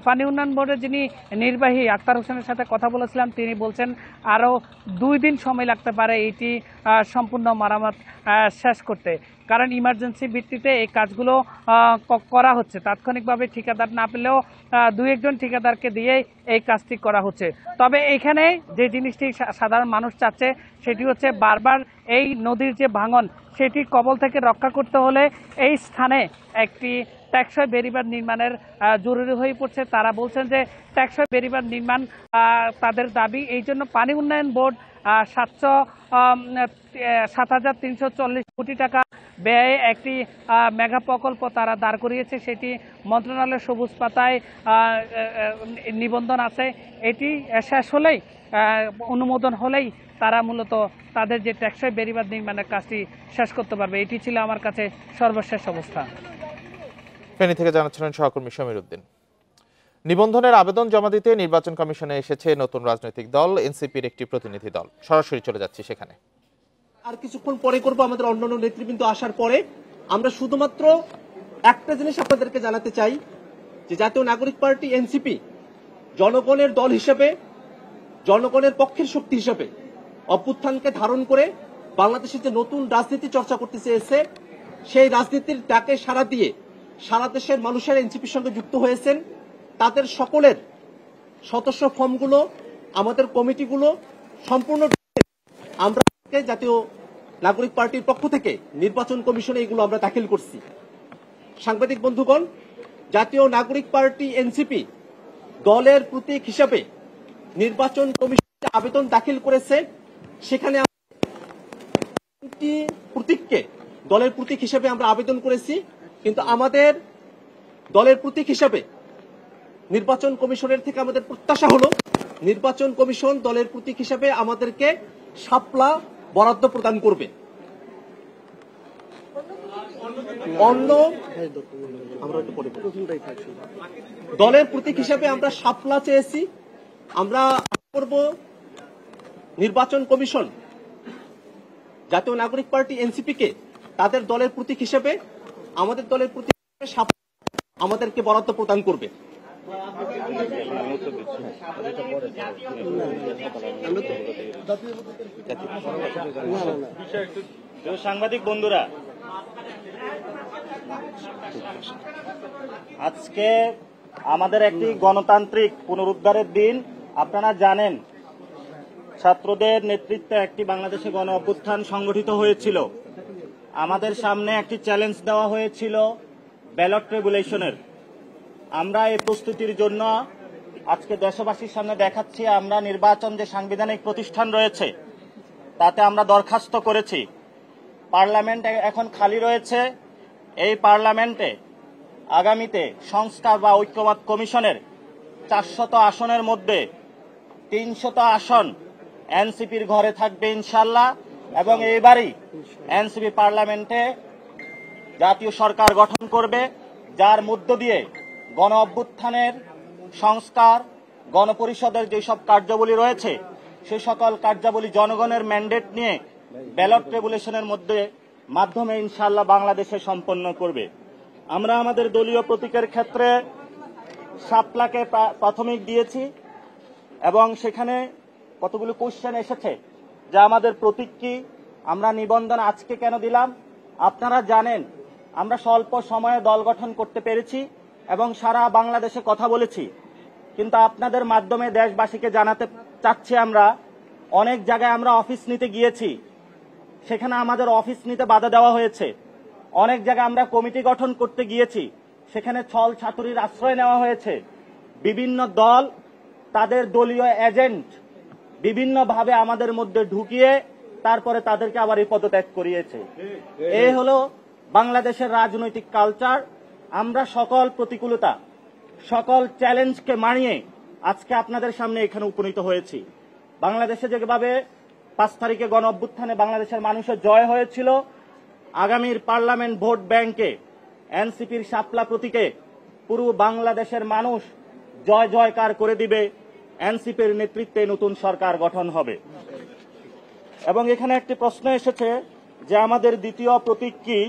পানি উন্নয়ন বোর্ডের যিনি নির্বাহী আক্তার হোসেনের সাথে কথা বলেছিলাম, তিনি বলছেন আরও 2 দিন সময় লাগতে পারে এটি সম্পূর্ণ মেরামত শেষ করতে, কারণ ইমার্জেন্সি ভিত্তিতে এই কাজগুলো করা হচ্ছে। তাৎক্ষণিকভাবে ঠিকাদার না পেলেও 2-1জন ঠিকাদারকে দিয়ে এই কাজটি করা হচ্ছে। তবে এখানে যে জিনিসটি সাধারণ মানুষ চাচ্ছে সেটি হচ্ছে বারবার এই নদীর যে ভাঙন সেটি কবল থেকে রক্ষা করতে হলে এই স্থানে একটি টেকসই বেড়িবাঁধ নির্মাণের জরুরি হয়ে পড়ছে। তারা বলছেন যে টেকসই বেড়িবাঁধ নির্মাণ তাদের দাবি। এই জন্য পানি উন্নয়ন বোর্ড 7,340 কোটি টাকা ব্যয়ে একটি মেগা প্রকল্প তারা দাঁড় করিয়েছে। সেটি মন্ত্রণালয়ের সবুজ পাতায় নিবন্ধন আছে। এটি শেষ হলেই, অনুমোদন হলেই তারা মূলত তাদের যে টেকসই বেড়িবাঁধ নির্মাণের কাজটি শেষ করতে পারবে। এটি ছিল আমার কাছে সর্বশেষ অবস্থা। ফেনী থেকে জানাচ্ছিলেন সহকর্মী সমীর উদ্দিন। নিবন্ধনের আবেদন জমা দিতে নির্বাচন কমিশনে এসেছে নতুন রাজনৈতিক দল এনসিপির একটি প্রতিনিধি দল। সরাসরি চলে যাচ্ছি সেখানে। আর কিছুক্ষণ পরে করব আমাদের অন্যান্য নেতৃবৃন্দ আসার পরে। আমরা শুধুমাত্র একটা জিনিস আপনাদেরকে জানাতে চাই যে জাতীয় নাগরিক পার্টি এনসিপি জনগণের দল হিসেবে, জনগণের পক্ষের শক্তি হিসেবে অভ্যুত্থানকে ধারণ করে বাংলাদেশের যে নতুন রাজনীতি চর্চা করতে চেয়েছে, সেই রাজনীতির ডাকে সাড়া দিয়ে সারা দেশের মানুষের এনসিপির সঙ্গে যুক্ত হয়েছেন। তাদের সকলের সদস্য ফর্মগুলো, আমাদের কমিটিগুলো সম্পূর্ণ আমরা জাতীয় নাগরিক পার্টির পক্ষ থেকে নির্বাচন কমিশনে এগুলো আমরা দাখিল করছি। সাংবাদিক বন্ধুগণ, জাতীয় নাগরিক পার্টি এনসিপি দলের প্রতীক হিসাবে নির্বাচন কমিশনে আবেদন দাখিল করেছে। সেখানে প্রতীককে দলের প্রতীক হিসাবে আমরা আবেদন করেছি, কিন্তু আমাদের দলের প্রতীক হিসাবে নির্বাচন কমিশনের থেকে আমাদের প্রত্যাশা হলো নির্বাচন কমিশন দলের প্রতীক হিসাবে আমাদেরকে শাপলা বরাদ্দ প্রদান করবে। অন্য দলের প্রতীক হিসেবে আমরা শাপলা চেয়েছি। আমরা করব নির্বাচন কমিশন জাতীয় নাগরিক পার্টি এনসিপি কে তাদের দলের প্রতীক হিসেবে আমাদের দলের প্রতীক হিসেবে আমাদেরকে বরাদ্দ প্রদান করবে। সাংবাদিক বন্ধুরা, আজকে আমাদের একটি গণতান্ত্রিক পুনরুদ্ধারের দিন। আপনারা জানেন ছাত্রদের নেতৃত্বে একটি বাংলাদেশে গণ অভ্যুত্থান সংগঠিত হয়েছিল। আমাদের সামনে একটি চ্যালেঞ্জ দেওয়া হয়েছিল ব্যালট রেগুলেশনের। আমরা এই প্রস্তুতির জন্য আজকে দেশবাসীর সামনে দেখাচ্ছি আমরা নির্বাচন যে সাংবিধানিক প্রতিষ্ঠান রয়েছে তাতে আমরা দরখাস্ত করেছি। পার্লামেন্ট এখন খালি রয়েছে। এই পার্লামেন্টে আগামীতে সংস্কার বা ঐক্যবাদ কমিশনের 400 আসনের মধ্যে 300 আসন এনসিপির ঘরে থাকবে ইনশাল্লাহ। এবং এইবারই এনসিপি পার্লামেন্টে জাতীয় সরকার গঠন করবে, যার মধ্য দিয়ে গণ অভ্যুত্থানের সংস্কার, গণপরিষদের যেসব কার্যাবলী রয়েছে সে সকল কার্যাবলী জনগণের ম্যান্ডেট নিয়ে ব্যালট রেগুলেশনের মাধ্যমে ইনশাআল্লাহ বাংলাদেশে সম্পন্ন করবে। আমরা আমাদের দলীয় প্রতীকের ক্ষেত্রে শাপলাকে প্রাথমিক দিয়েছি এবং সেখানে কতগুলো কোশ্চেন এসেছে যে আমাদের প্রতীক কি, আমরা নিবন্ধন আজকে কেন দিলাম। আপনারা জানেন আমরা স্বল্প সময়ে দল গঠন করতে পেরেছি এবং সারা বাংলাদেশে কথা বলেছি, কিন্তু আপনাদের মাধ্যমে দেশবাসীকে জানাতে চাচ্ছি আমরা অনেক জায়গায় আমরা অফিস নিতে গিয়েছি, সেখানে আমাদের অফিস নিতে বাধা দেওয়া হয়েছে। অনেক জায়গায় আমরা কমিটি গঠন করতে গিয়েছি, সেখানে ছল ছাতুরির আশ্রয় নেওয়া হয়েছে। বিভিন্ন দল তাদের দলীয় এজেন্ট বিভিন্নভাবে আমাদের মধ্যে ঢুকিয়ে তারপরে তাদেরকে আবার এই পদত্যাগ করিয়েছে। এই হলো বাংলাদেশের রাজনৈতিক কালচার। আমরা সকল প্রতিকূলতা, সকল চ্যালেঞ্জকে মানিয়ে আজকে আপনাদের সামনে এখানে উপনীত হয়েছি। বাংলাদেশে যেভাবে 5 তারিখে গণ অভ্যুত্থানে বাংলাদেশের মানুষের জয় হয়েছিল, আগামীর পার্লামেন্ট ভোট ব্যাংকে এনসিপির শাপলা প্রতীকে পুরো বাংলাদেশের মানুষ জয় জয়কার করে দিবে। এনসিপির নেতৃত্বে নতুন সরকার গঠন হবে। এবং এখানে একটি প্রশ্ন এসেছে যে আমাদের দ্বিতীয় প্রতীক কি।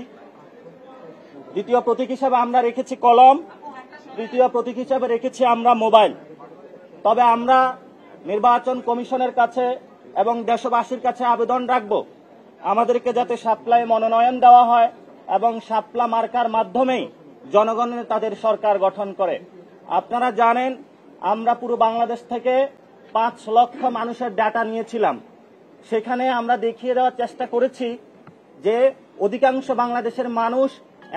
দ্বিতীয় প্রতীক হিসাবে আমরা রেখেছি কলম, তৃতীয় প্রতীক হিসাবে রেখেছি আমরা মোবাইল। তবে আমরা নির্বাচন কমিশনের কাছে এবং দেশবাসীর কাছে আবেদন রাখব আমাদেরকে যাতে শাপলায় মনোনয়ন দেওয়া হয় এবং শাপলা মার্কার মাধ্যমেই জনগণের তাদের সরকার গঠন করে। আপনারা জানেন আমরা পুরো বাংলাদেশ থেকে 5 লক্ষ মানুষের ডাটা নিয়েছিলাম। সেখানে আমরা দেখিয়ে দেওয়ার চেষ্টা করেছি যে অধিকাংশ বাংলাদেশের মানুষ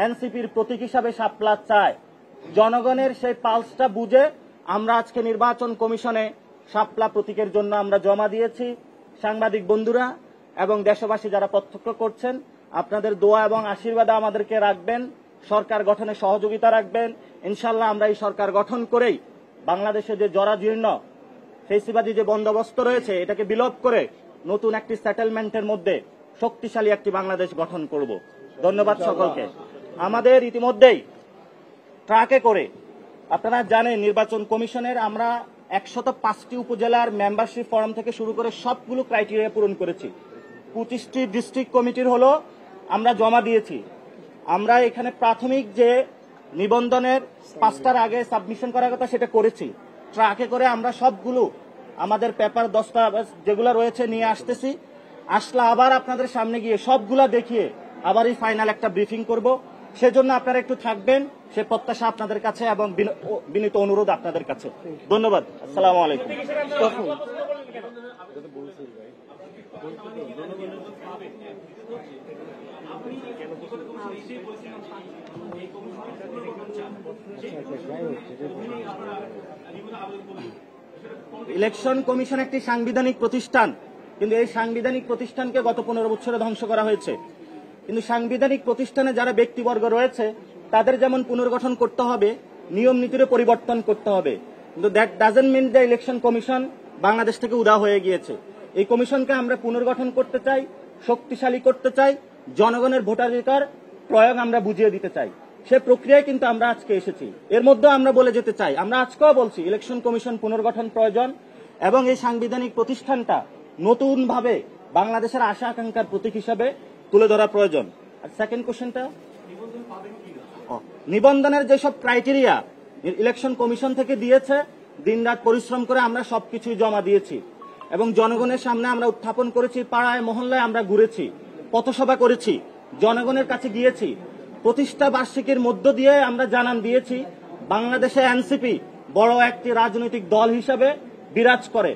এনসিপির প্রতীক হিসাবে শাপলা চায়। জনগণের সেই পালসটা বুঝে আমরা আজকে নির্বাচন কমিশনে শাপলা প্রতীকের জন্য আমরা জমা দিয়েছি। সাংবাদিক বন্ধুরা এবং দেশবাসী যারা প্রত্যক্ষ করছেন, আপনাদের দোয়া এবং আশীর্বাদ আমাদেরকে রাখবেন, সরকার গঠনে সহযোগিতা রাখবেন। ইনশাল্লাহ আমরা এই সরকার গঠন করেই বাংলাদেশে যে জরাজীর্ণ ফেসিবাদী যে বন্দোবস্ত রয়েছে এটাকে বিলোপ করে নতুন একটি সেটেলমেন্টের মধ্যে শক্তিশালী একটি বাংলাদেশ গঠন করব। ধন্যবাদ সকলকে। আমাদের ইতিমধ্যেই ট্রাকে করে আপনারা জানেন নির্বাচন কমিশনের আমরা 105টি উপজেলার মেম্বারশিপ ফর্ম থেকে শুরু করে সবগুলো ক্রাইটেরিয়া পূরণ করেছি। 25টি ডিস্ট্রিক্ট কমিটির হলো আমরা জমা দিয়েছি। আমরা এখানে প্রাথমিক যে নিবন্ধনের 5টার আগে সাবমিশন করার কথা সেটা করেছি। ট্রাকে করে আমরা সবগুলো আমাদের পেপার দস্তাবেজ যেগুলো রয়েছে নিয়ে আসতেছি। আসলে আবার আপনাদের সামনে গিয়ে সবগুলা দেখিয়ে আবার এই ফাইনাল একটা ব্রিফিং করব। সেজন্য আপনারা একটু থাকবেন, সে প্রত্যাশা আপনাদের কাছে এবং বিনীত অনুরোধ আপনাদের কাছে। ধন্যবাদ। আসসালামু আলাইকুম। ইলেকশন কমিশন একটি সাংবিধানিক প্রতিষ্ঠান, কিন্তু এই সাংবিধানিক প্রতিষ্ঠানকে গত 15 বছরে ধ্বংস করা হয়েছে। কিন্তু সাংবিধানিক প্রতিষ্ঠানে যারা ব্যক্তিবর্গ রয়েছে তাদের যেমন পুনর্গঠন করতে হবে, নিয়ম নীতির পরিবর্তন করতে হবে। কিন্তু দ্যাট ডাজন্ট মিন যে ইলেকশন কমিশন বাংলাদেশ থেকে উধাও হয়ে গিয়েছে। এই কমিশনকে আমরা পুনর্গঠন করতে চাই, শক্তিশালী করতে চাই, জনগণের ভোটাধিকার প্রয়োগ আমরা বুঝিয়ে দিতে চাই। সে প্রক্রিয়ায় কিন্তু আমরা আজকে এসেছি। এর মধ্যে আমরা বলে যেতে চাই, আমরা আজকেও বলছি ইলেকশন কমিশন পুনর্গঠন প্রয়োজন এবং এই সাংবিধানিক প্রতিষ্ঠানটা নতুনভাবে বাংলাদেশের আশা আকাঙ্ক্ষার প্রতীক হিসাবে তুলে ধরা প্রয়োজন। আর সেকেন্ড কোশ্চেনটা, নিবন্ধনের যেসব ক্রাইটেরিয়া ইলেকশন কমিশন থেকে দিয়েছে, দিনরাত পরিশ্রম করে আমরা সবকিছু জমা দিয়েছি এবং জনগণের সামনে আমরা উত্থাপন করেছি। পাড়ায় মহল্লায় আমরা ঘুরেছি, পথসভা করেছি, জনগণের কাছে গিয়েছি। প্রতিষ্ঠা বার্ষিকীর মধ্য দিয়ে আমরা জানান দিয়েছি বাংলাদেশে এনসিপি বড় একটি রাজনৈতিক দল হিসেবে বিরাজ করে।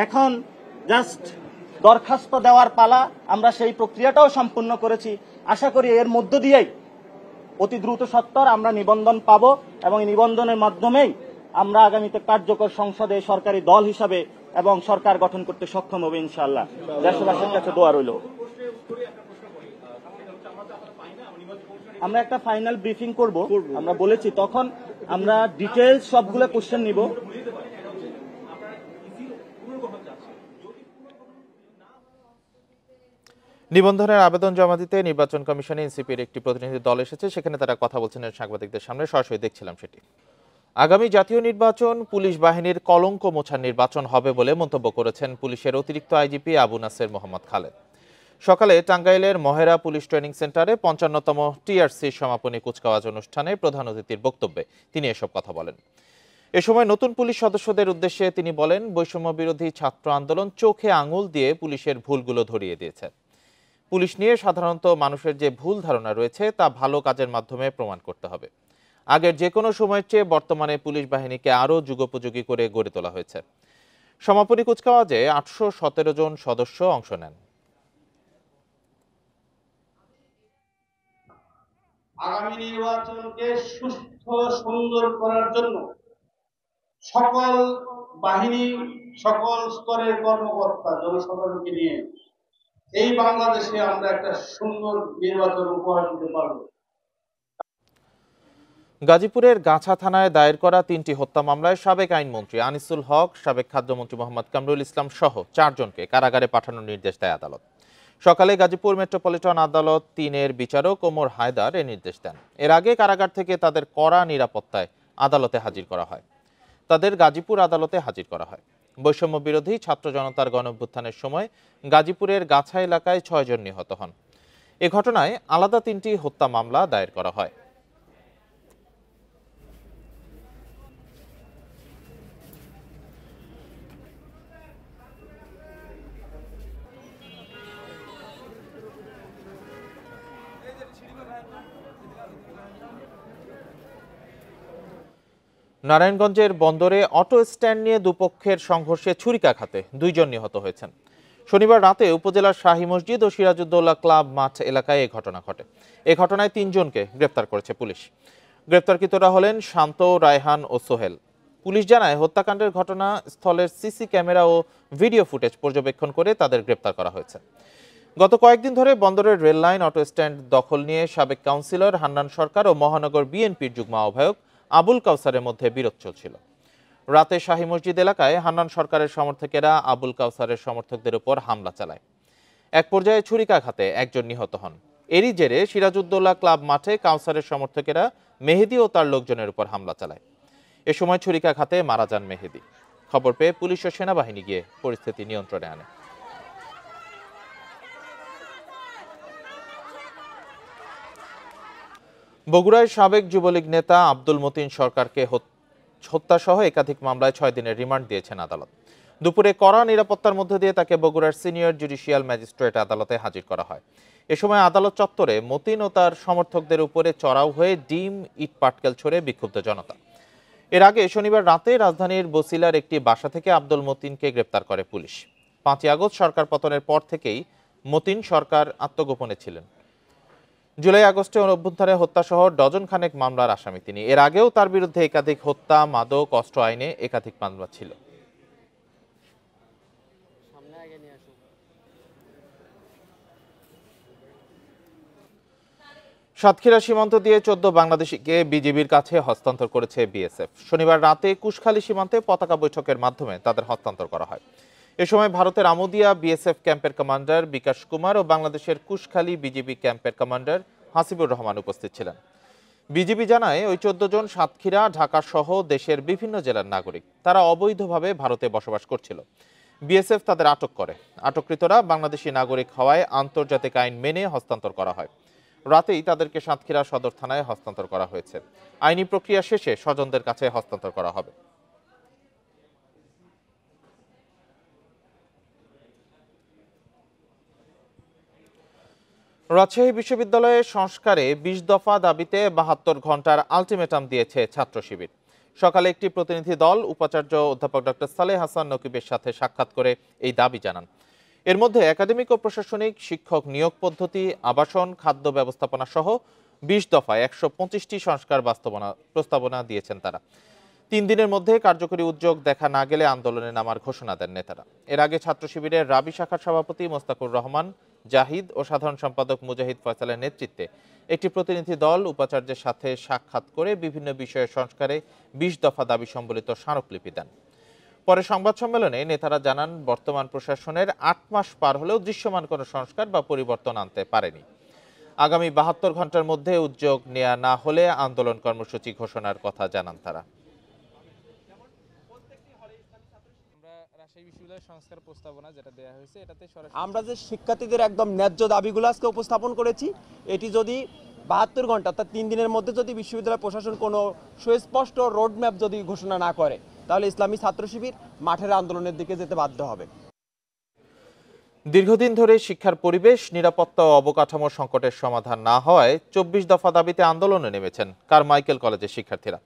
এখন জাস্ট দরখাস্ত দেওয়ার পালা, আমরা সেই প্রক্রিয়াটাও সম্পূর্ণ করেছি। আশা করি এর মধ্য দিয়েই অতি দ্রুত সত্বর আমরা নিবন্ধন পাব এবং এই নিবন্ধনের মাধ্যমেই আমরা আগামীতে কার্যকর সংসদে সরকারি দল হিসাবে এবং সরকার গঠন করতে সক্ষম হবে ইনশাআল্লাহ। দেশবাসীর কাছে দোয়া রইল। আমরা একটা ফাইনাল ব্রিফিং করব, আমরা বলেছি, তখন আমরা ডিটেইলস সবগুলো কোশ্চেন নিব। নিবন্ধনের আবেদন জমা দিতে নির্বাচন কমিশনে এনসিপির একটি প্রতিনিধি দল এসেছে, সেখানে তারা কথা বলছেন সাংবাদিকদের সামনে, সরাসরি দেখছিলাম সেটি। আগামী জাতীয় নির্বাচন পুলিশ বাহিনীর কলঙ্ক মোছার নির্বাচন হবে বলে মন্তব্য করেছেন পুলিশের অতিরিক্ত আইজিপি আবু নাসের মোহাম্মদ খালেদ। সকালে টাঙ্গাইলের মহেরা পুলিশ ট্রেনিং সেন্টারে ৫৫তম টিআরসি সমাপনী কুচকাওয়াজ অনুষ্ঠানে প্রধান অতিথির বক্তব্যে তিনি এসব কথা বলেন। এ সময় নতুন পুলিশ সদস্যদের উদ্দেশ্যে তিনি বলেন, বৈষম্য বিরোধী ছাত্র আন্দোলন চোখে আঙুল দিয়ে পুলিশের ভুলগুলো ধরিয়ে দিয়েছে। পুলিশ নিয়ে সাধারণত মানুষের যে ভুল ধারণা রয়েছে তা ভালো কাজের মাধ্যমে প্রমাণ করতে হবে। আগের যে কোনো সময়ের চেয়ে বর্তমানে পুলিশ বাহিনীকে আরও যুগোপযোগী করে গড়ে তোলা হয়েছে। সমাপনী কুচকাওয়াজে ৮১৭ জন সদস্য অংশ নেন। আগামী নির্বাচনকে সুস্থ সুন্দর করার জন্য সকল বাহিনী, সকল স্তরের কর্মকর্তা, জনসাধারণকে নিয়ে এই বাংলাদেশে আমরা একটা সুন্দর নির্বাচন উপহার দিতে পারব। গাজীপুরের গাছা থানায় দায়ের করা ৩টি হত্যা মামলায় সাবেক আইনমন্ত্রী আনিসুল হক, সাবেক খাদ্যমন্ত্রী মোহাম্মদ কামরুল ইসলাম সহ ৪ জনকে কারাগারে পাঠানোর নির্দেশ দেয় আদালত। সকালে গাজীপুর মেট্রোপলিটন আদালত ৩-এর বিচারক ওমর হায়দার এ নির্দেশ দেন। এর আগে কারাগার থেকে তাদের কড়া নিরাপত্তায় আদালতে হাজির করা হয়। তাদের গাজীপুর আদালতে হাজির করা হয়। বৈষম্য বিরোধী ছাত্র জনতার গণঅভ্যুত্থানের সময় গাজীপুরের গাছা এলাকায় ৬ জন নিহত হন। এ ঘটনায় আলাদা ৩টি হত্যা মামলা দায়ের করা হয়। নারায়ণগঞ্জের বন্দরে অটো স্ট্যান্ড নিয়ে দুপক্ষের সংঘর্ষে ছুরিকাঘাতে ২ জন নিহত হয়েছেন। শনিবার রাতে উপজেলার শাহী মসজিদ ও সিরাজউদ্দৌলা ক্লাব মাঠ এলাকায় এই ঘটনা ঘটে। এ ঘটনায় ৩ জনকে গ্রেপ্তার করেছে পুলিশ। গ্রেপ্তারকৃতরা হলেন শান্ত, রায়হান ও সোহেল। পুলিশ জানায়, হত্যাকাণ্ডের ঘটনা স্থলের সিসি ক্যামেরা ও ভিডিও ফুটেজ পর্যবেক্ষণ করে তাদের গ্রেপ্তার করা হয়েছে। গত কয়েকদিন ধরে বন্দরের রেল লাইন, অটো স্ট্যান্ড দখল নিয়ে সাবেক কাউন্সিলর হান্নান সরকার ও মহানগর বিএনপির যুগ্ম আহ্বায়ক আবুল কাউসারের মধ্যে বিরোধ চলছিল। রাতে শাহী মসজিদ এলাকায় হান্নান সরকারের সমর্থকেরা আবুল কাউসারের সমর্থকদের উপর হামলা চালায়। এক পর্যায়ে ছুরিকাঘাতে ১ জন নিহত হন। এরই জেরে সিরাজউদ্দৌলা ক্লাব মাঠে কাউসারের সমর্থকেরা মেহেদী ও তার লোকজনের উপর হামলা চালায়। এ সময় ছুরিকাঘাতে মারা যান মেহেদী। খবর পেয়ে পুলিশ ও সেনাবাহিনী গিয়ে পরিস্থিতি নিয়ন্ত্রণে আনে। বগুড়ায় সাবেক যুবলীগ নেতা আব্দুল মতিন সরকারকে হত্যাসহ একাধিক মামলায় ৬ দিনের রিমান্ড দিয়েছেন আদালত। দুপুরে কড়া নিরাপত্তার মধ্যে দিয়ে তাকে বগুড়ার সিনিয়র জুডিশিয়াল ম্যাজিস্ট্রেট আদালতে হাজির করা হয়। এ সময় আদালত চত্বরে মতিন ও তার সমর্থকদের উপরে চড়াও হয়ে ডিম, ইট পাটকেল ছড়ে বিক্ষুব্ধ জনতা। এর আগে শনিবার রাতে রাজধানীর বসিলার একটি বাসা থেকে আব্দুল মতিনকে গ্রেপ্তার করে পুলিশ। ৫ই আগস্ট সরকার পতনের পর থেকেই মতিন সরকার আত্মগোপনে ছিলেন। জুলাই আগস্টে অভ্যুত্থানে হত্যাসহ ডজন খানেক মামলার আসামি তিনি। এর আগেও তার বিরুদ্ধে একাধিক হত্যা, মাদক, অস্ত্র আইনে একাধিক মামলা ছিল। সাতক্ষীরা সীমান্ত দিয়ে ১৪ বাংলাদেশিকে বিজিবির কাছে হস্তান্তর করেছে বিএসএফ। শনিবার রাতে কুশখালী সীমান্তে পতাকা বৈঠকের মাধ্যমে তাদের হস্তান্তর করা হয়। এ সময় ভারতের আমোদিয়া বিএসএফ ক্যাম্পের কমান্ডার বিকাশ কুমার ও বাংলাদেশের কুশখালী বিজিবি ক্যাম্পের কমান্ডার হাসিবুর রহমান উপস্থিত ছিলেন। বিজিবি জানায় ওই 14 জন সাতক্ষীরা, ঢাকা সহ দেশের বিভিন্ন জেলার নাগরিক। তারা অবৈধভাবে ভারতে বসবাস করছিল। বিএসএফ তাদের আটক করে। আটককৃতরা বাংলাদেশি নাগরিক হওয়ায় আন্তর্জাতিক আইন মেনে হস্তান্তর করা হয়। রাতেই তাদেরকে সাতক্ষীরা সদর থানায় হস্তান্তর করা হয়েছে। আইনি প্রক্রিয়া শেষে স্বজনদের কাছে হস্তান্তর করা হবে। রাজশাহী বিশ্ববিদ্যালয়ে সংস্কারে 20 দফা দাবিতে 72 ঘন্টার আলটিমেটাম দিয়েছে ছাত্র শিবির। সকালে একটি প্রতিনিধি দল উপাচার্য অধ্যাপক ডক্টর সালেহ হাসান নকিবের সাথে সাক্ষাৎ করে এই দাবি জানান। এর মধ্যে একাডেমিক ও প্রশাসনিক, শিক্ষক নিয়োগ পদ্ধতি, আবাসন, খাদ্য ব্যবস্থাপনা সহ 20 দফায় 125টি সংস্কার প্রস্তাবনা দিয়েছেন তারা। 3 দিনের মধ্যে কার্যকরী উদ্যোগ দেখা না গেলে আন্দোলনে নামার ঘোষণা দেন নেতারা। এর আগে ছাত্র শিবিরের রাবি শাখার সভাপতি মোস্তাকুর রহমান জাহিদ ও সাধারণ সম্পাদক মুজাহিদ ফয়সালের নেতৃত্বে একটি প্রতিনিধি দল উপাচার্যের সাথে সাক্ষাৎ করে বিভিন্ন বিষয়ে সংস্কারে 20 দফা দাবি সম্বলিত স্মারকলিপি দেন। পরে সংবাদ সম্মেলনে নেতারা জানান, বর্তমান প্রশাসনের 8 মাস পার হলেও দৃশ্যমান কোনো সংস্কার বা পরিবর্তন আনতে পারেনি। আগামী 72 ঘন্টার মধ্যে উদ্যোগ নেওয়া না হলে আন্দোলন কর্মসূচি ঘোষণার কথা জানান তারা। আমরা যে শিক্ষার্থীদের একদম ন্যায্য দাবিগুলো আজকে উপস্থাপন করেছি, এটি যদি 72 ঘন্টা অর্থাৎ 3 দিনের মধ্যে যদি বিশ্ববিদ্যালয় প্রশাসন কোনো সুস্পষ্ট রোডম্যাপ যদি ঘোষণা না করে, তাহলে ইসলামী ছাত্র শিবির মাঠের আন্দোলনের দিকে যেতে বাধ্য হবে। দীর্ঘদিন ধরে শিক্ষার পরিবেশ, নিরাপত্তা ও অবকাঠামো সংকটের সমাধান না হওয়ায় 24 দফা দাবিতে আন্দোলনে নেমেছেন কারমাইকেল কলেজের শিক্ষার্থীরা।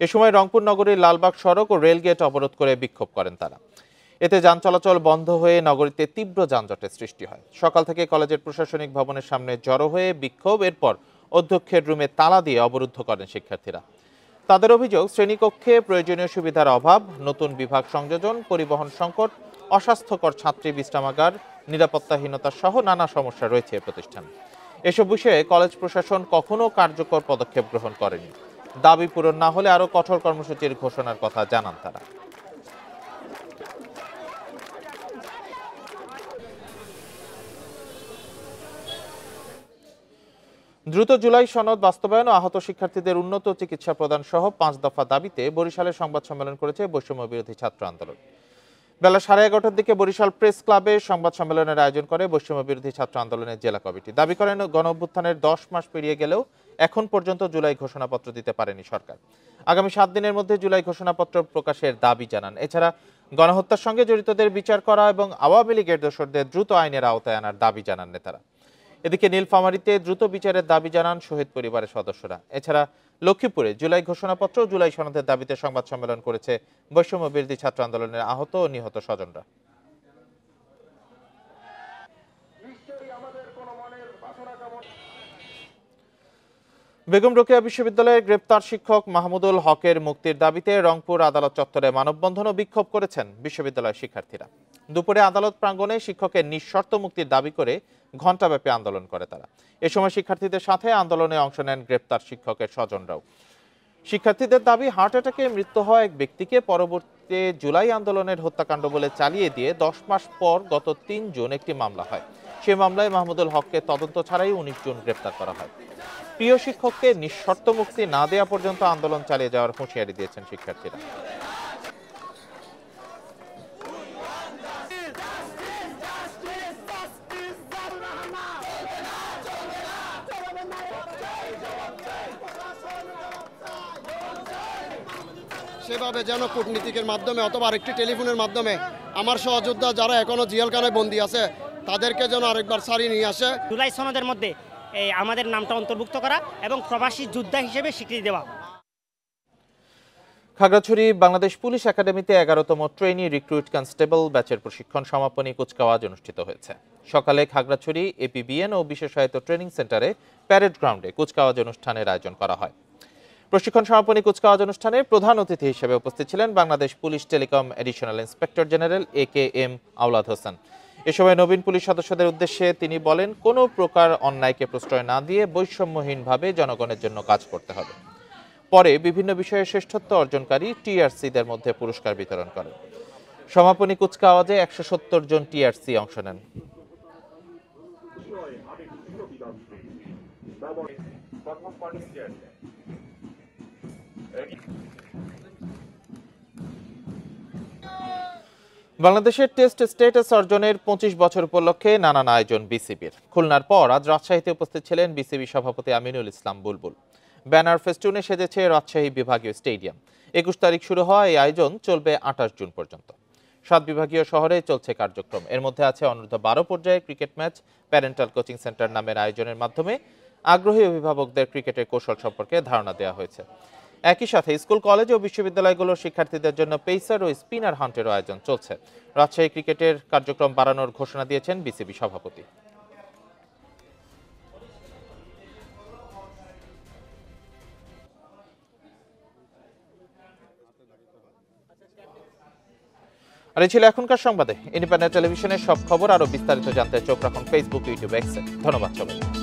এ সময় রংপুর নগরীর লালবাগ সড়ক ও রেলগেট অবরোধ করে বিক্ষোভ করেন তারা। এতে যান চলাচল বন্ধ হয়ে নগরীতে তীব্র যানজটের সৃষ্টি হয়। সকাল থেকে কলেজের প্রশাসনিক ভবনের সামনে জড়ো হয়ে বিক্ষোভ, এরপর অধ্যক্ষের রুমে তালা দিয়ে অবরুদ্ধ করেন শিক্ষার্থীরা। তাদের অভিযোগ, শ্রেণীকক্ষে প্রয়োজনীয় সুবিধার অভাব, নতুন বিভাগ সংযোজন, পরিবহন সংকট, অস্বাস্থ্যকর ছাত্রী বিশ্রামাগার, নিরাপত্তাহীনতা সহ নানা সমস্যা রয়েছে এ প্রতিষ্ঠানে। এসব বিষয়ে কলেজ প্রশাসন কখনো কার্যকর পদক্ষেপ গ্রহণ করেনি। দাবি পূরণ না হলে আরো কঠোর কর্মসূচির ঘোষণার কথা জানান তারা। দ্রুত জুলাই সনদ বাস্তবায়ন ও আহত শিক্ষার্থীদের উন্নত চিকিৎসা প্রদান সহ 5 দফা দাবিতে বরিশালে সংবাদ সম্মেলন করেছে বৈষম্য বিরোধী ছাত্র আন্দোলন। বেলা 11:30টার দিকে বরিশাল প্রেস ক্লাবে সংবাদ সম্মেলনের আয়োজন করে বৈষম্য বিরোধী ছাত্র আন্দোলনের জেলা কমিটি। দাবি করেন, গণঅভ্যুত্থানের 10 মাস পেরিয়ে গেলেও এখন পর্যন্ত জুলাই ঘোষণাপত্র দিতে পারেনি সরকার। আগামী 7 দিনের মধ্যে জুলাই ঘোষণাপত্র প্রকাশের দাবি জানান। এছাড়া গণহত্যার সঙ্গে জড়িতদের বিচার করা এবং আওয়ামী লীগের দোসরদের দ্রুত আইনের আওতায় আনার দাবি জানান নেতারা। এদিকে নীলফামারীতে দ্রুত বিচারের দাবি জানান শহীদ পরিবারের সদস্যরা। এছাড়া লক্ষ্মীপুরে জুলাই ঘোষণাপত্র, জুলাই সনদের দাবিতে সংবাদ সম্মেলন করেছে বৈষম্য বিরোধী ছাত্র আন্দোলনের আহত ও নিহত স্বজনরা। বেগম রোকেয়া বিশ্ববিদ্যালয়ের গ্রেপ্তার শিক্ষক মাহমুদুল হকের মুক্তির দাবিতে রংপুর আদালত চত্বরে মানববন্ধন ও বিক্ষোভ করেছেন বিশ্ববিদ্যালয়ের শিক্ষার্থীরা। দুপুরে আদালত প্রাঙ্গণে শিক্ষকের নিঃশর্ত মুক্তির দাবি করে ঘণ্টাব্যাপী আন্দোলন করে তারা। এ সময় শিক্ষার্থীদের সাথে আন্দোলনে অংশ নেন গ্রেপ্তার শিক্ষকের স্বজনরাও। শিক্ষার্থীদের দাবি, হার্ট অ্যাটাকে মৃত্যু হওয়া এক ব্যক্তিকে পরবর্তীতে জুলাই আন্দোলনের হত্যাকাণ্ড বলে চালিয়ে দিয়ে 10 মাস পর গত 3 জুন একটি মামলা হয়। সে মামলায় মাহমুদুল হককে তদন্ত ছাড়াই 19 জুন গ্রেপ্তার করা হয়। প্রিয় শিক্ষককে নিঃশর্ত মুক্তি না দেওয়া পর্যন্ত আন্দোলন চালিয়ে যাওয়ার হুঁশিয়ারি দিয়েছেন শিক্ষার্থীরা। সেভাবে যেন কূটনীতিকের মাধ্যমে অথবা আরেকটি টেলিফোনের মাধ্যমে আমার সহযোদ্ধা যারা এখনো জেলখানায় বন্দী আছে তাদেরকে যেন আরেকবার ছাড়িয়ে নিয়ে আসে। জুলাই সনদের মধ্যে আমাদের নামটা অন্তর্ভুক্ত করা এবং প্রবাসী যোদ্ধা হিসেবে স্বীকৃতি দেওয়া। খাগড়াছড়ি বাংলাদেশ পুলিশ একাডেমিতে 11তম ট্রেনি রিক্রুট কনস্টেবল ব্যাচের প্রশিক্ষণ সমাপনী কুচকাওয়াজ অনুষ্ঠিত হয়েছে। সকালে খাগড়াছড়ি এপিবিএন ও বিশেষায়িত ট্রেনিং সেন্টারে প্যারেড গ্রাউন্ডে কুচকাওয়াজ অনুষ্ঠানের আয়োজন করা হয়। প্রশিক্ষণ সমাপনী কুচকাওয়াজ অনুষ্ঠানে প্রধান অতিথি হিসেবে উপস্থিত ছিলেন Bangladesh police telecom additional inspector general AKM আওলাদ হোসেন। এ সময় নবীন পুলিশ সদস্যদের উদ্দেশ্যে তিনি বলেন, কোনো প্রকার অন্যায়কে প্রশ্রয় না দিয়ে বৈষম্যহীনভাবে জনগণের জন্য কাজ করতে হবে। পরে বিভিন্ন বিষয়ে শ্রেষ্ঠত্ব অর্জনকারী TRCদের মধ্যে পুরস্কার বিতরণ করেন। সমাপনী কুচকাওয়াজে 170 জন টিআরসি অংশ নেন। বাংলাদেশের টেস্ট স্ট্যাটাস অর্জনের 25 বছর উপলক্ষে নানান আয়োজন বিসিবির। খুলনার পর আজ রাজশাহীতে উপস্থিত ছিলেন বিসিবি সভাপতি আমিনুল ইসলাম বুলবুল। ব্যানার ফেস্টুনে সেজেছে রাজশাহী বিভাগীয় স্টেডিয়াম। 21 তারিখ শুরু হওয়া এই আয়োজন চলবে 28 জুন পর্যন্ত। 7 বিভাগীয় শহরে চলছে কার্যক্রম। এর মধ্যে আছে অনূর্ধ্ব 12 পর্যায়ে cricket match, parental coaching centre নামের আয়োজনের মাধ্যমে আগ্রহী অভিভাবকদের ক্রিকেটের কৌশল সম্পর্কে ধারণা দেওয়া হয়েছে। একই সাথে স্কুল, কলেজ ও বিশ্ববিদ্যালয়গুলোর শিক্ষার্থীদের জন্য পেসার ও স্পিনার হান্টেরও আয়োজন চলছে। রাজশাহী ক্রিকেটের কার্যক্রম বাড়ানোর ঘোষণা দিয়েছেন বিসিবি সভাপতি। আর এই ছিল এখনকার সংবাদে। ইন্ডিপেন্ডেন্ট টেলিভিশনের সব খবর আরো বিস্তারিত জানতে চোখ রাখুন ফেসবুক, ইউটিউব, এক্সে। ধন্যবাদ সবাই।